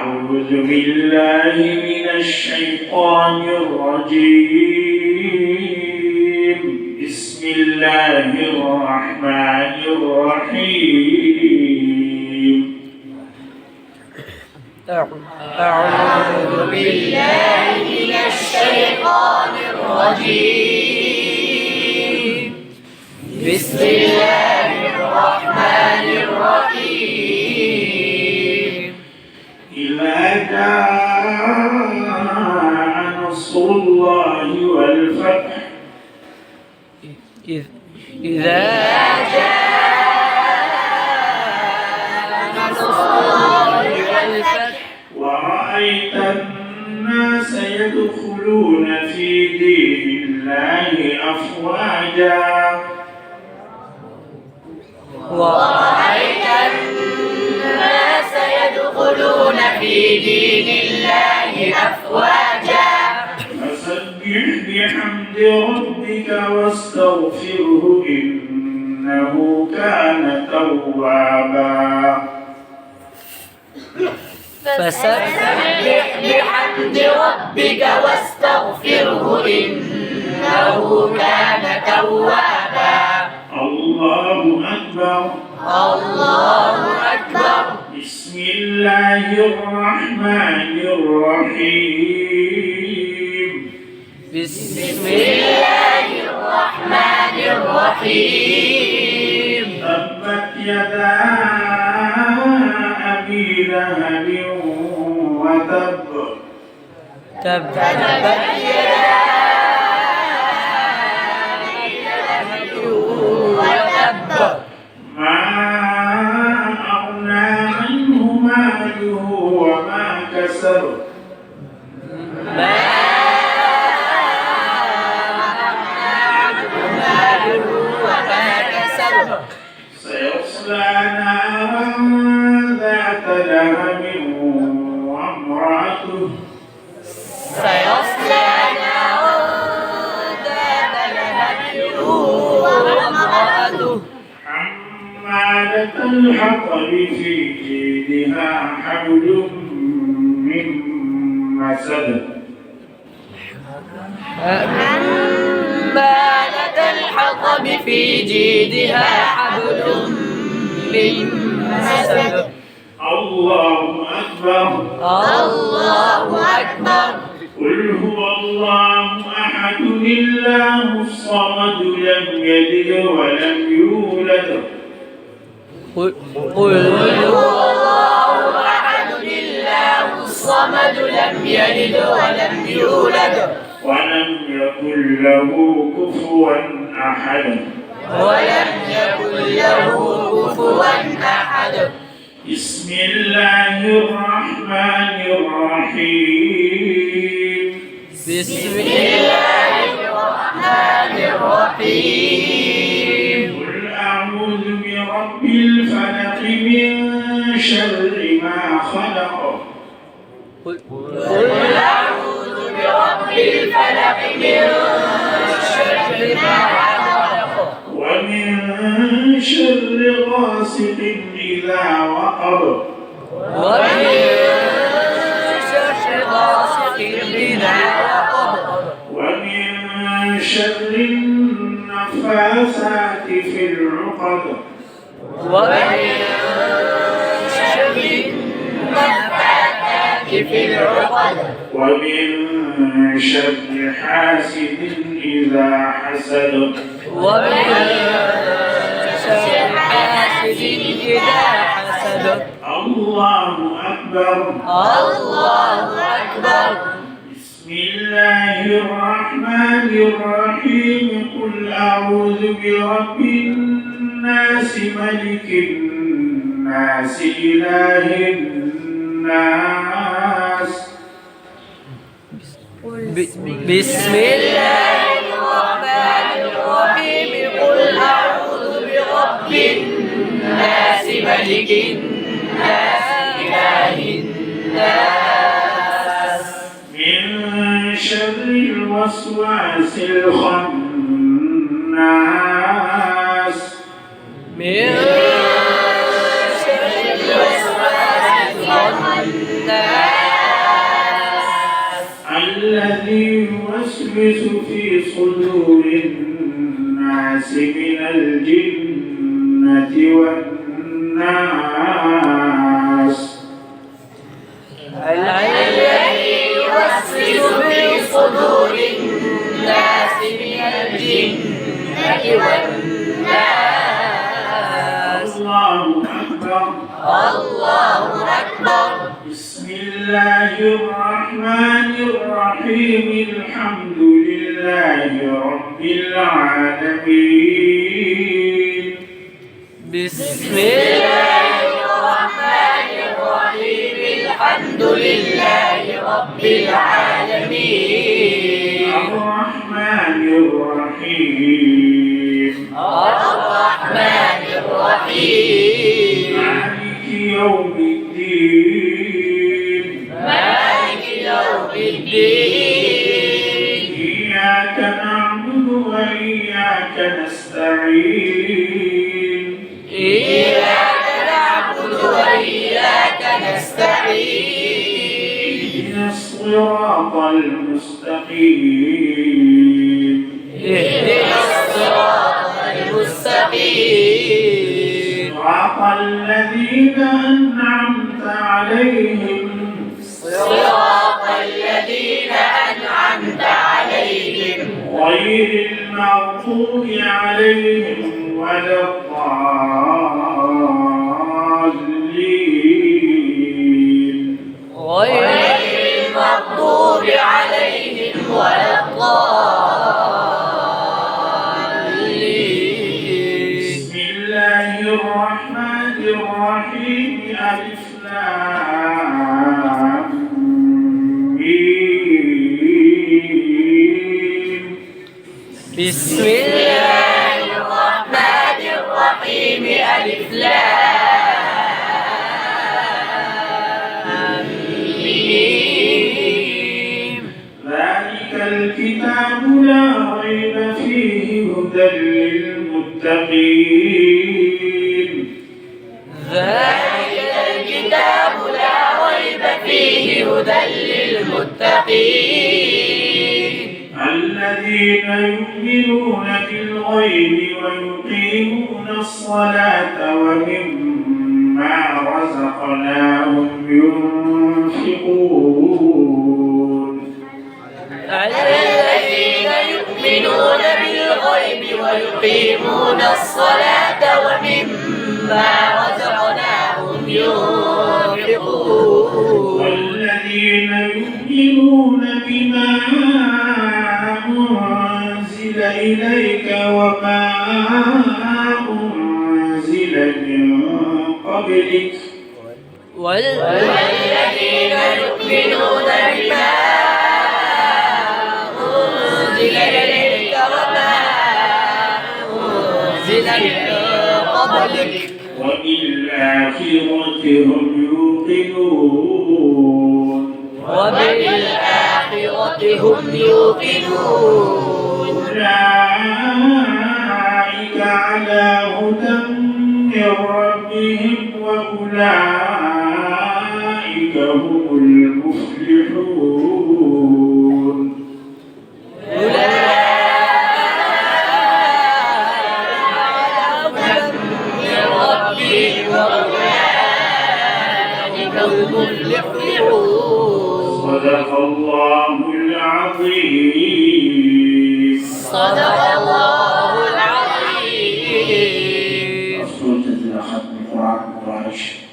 أعوذ بالله من الشيطان الرجيم. بسم الله الرحمن الرحيم. أعوذ بالله من الشيطان الرجيم. بسم الله الرحمن الرحيم. إذا جاء نصر الله والفتح. إذا جاء نصر الله والفتح ورأيت الناس يدخلون في دين الله أفواجا. ورأيت الناس يدخلون في دين الله أفواجا. فسبح بحمد ربك واستغفره إنه كان توابا. فسبح بحمد ربك واستغفره إنه كان توابا. الله أكبر. الله أكبر. بسم الله الرحمن الرحيم. بسم الله الرحمن الرحيم. تبت يدا أبي لهب وتب. تبت يدا أبي لهب وتب. ما أغنى عنه ماله وما كسب. ما أغنى عنه ماله وما كسب. سيصلى نارا ذات لهب وامرأته. سيصلى نارا ذات لهب وامرأته حمالة الحطب في جيدها حبل من مسد. حمالة الحطب في جيدها حبل من مسد. الله أكبر. الله أكبر. قل هو الله أحد الله الصمد لم يلد ولم يولد. قل هو الله أحد الله الصمد لم يلد ولم يولد ولم يكن له كفوا أحد. ولم يكن له كفوا أحد. بسم الله الرحمن الرحيم. بسم الله الرحمن الرحيم. قل أعوذ برب الفلق من شر ما خلق. قل أعوذ برب الفلق من شر ما خلق. ومن شر غاسق إذا وقب. ومن شر غاسق إذا وقب. ومن شر النفاثات في العقد. ومن شر النفاثات في العقد. ومن شر حاسد إذا حسد. ومن شر حاسد إذا حسد. الله أكبر. الله أكبر. بسم الله الرحمن الرحيم. قل أعوذ برب الناس ملك الناس إله الناس. بسم الله الرحمن الرحيم. قل أعوذ برب الناس ملك الناس إله الناس من شر الوسواس الخناس. من شر الوسواس الخناس يوسوس في صدور الناس من الجنة والناس الذي يوسوس في صدور الناس من الجنة والناس. الله أكبر. الله أكبر. بسم الله الرحمن الرحيم الحمد لله رب العالمين. بسم الله الرحمن الرحيم الحمد لله رب العالمين. الرحمن الرحيم. الرحمن الرحيم. مالك يوم الدين. مالك يوم الدين. إياك نعبد وإياك نستعين. إياك نعبد وإياك نستعين. اهدنا الصراط المستقيم. اهدنا الصراط المستقيم. صراط الذين أنعمت عليهم. صراط الذين أنعمت عليهم غير المغضوب عليهم ولا الضالين. غير المغضوب عليهم ولا الضالين. بسم الله الرحمن الرحيم. ألف لام ميم. بسم الله الرحمن الرحيم. ألف لام ميم. ذلك الكتاب لا ريب فيه هدى للمتقين. ذلك الكتاب لا ريب فيه هدى للمتقين. الذين يؤمنون بالغيب ويقيمون الصلاة ومما رزقناهم ينفقون. الذين يؤمنون بالغيب ويقيمون الصلاة ومما رزقناهم ينفقون. والذين يؤمنون بما أنزل إليك وما أنزل من قبلك. والذين يؤمنون بما أنزل إليك وما أنزل من قبلك وبالآخرة هم يوقنون. وبالآخرة هم يوقنون. أولئك على هدى من ربهم وأولئك هم المفلحون. صدق الله العظيم. صدق الله العظيم. رسول ختم القرآن المبارك.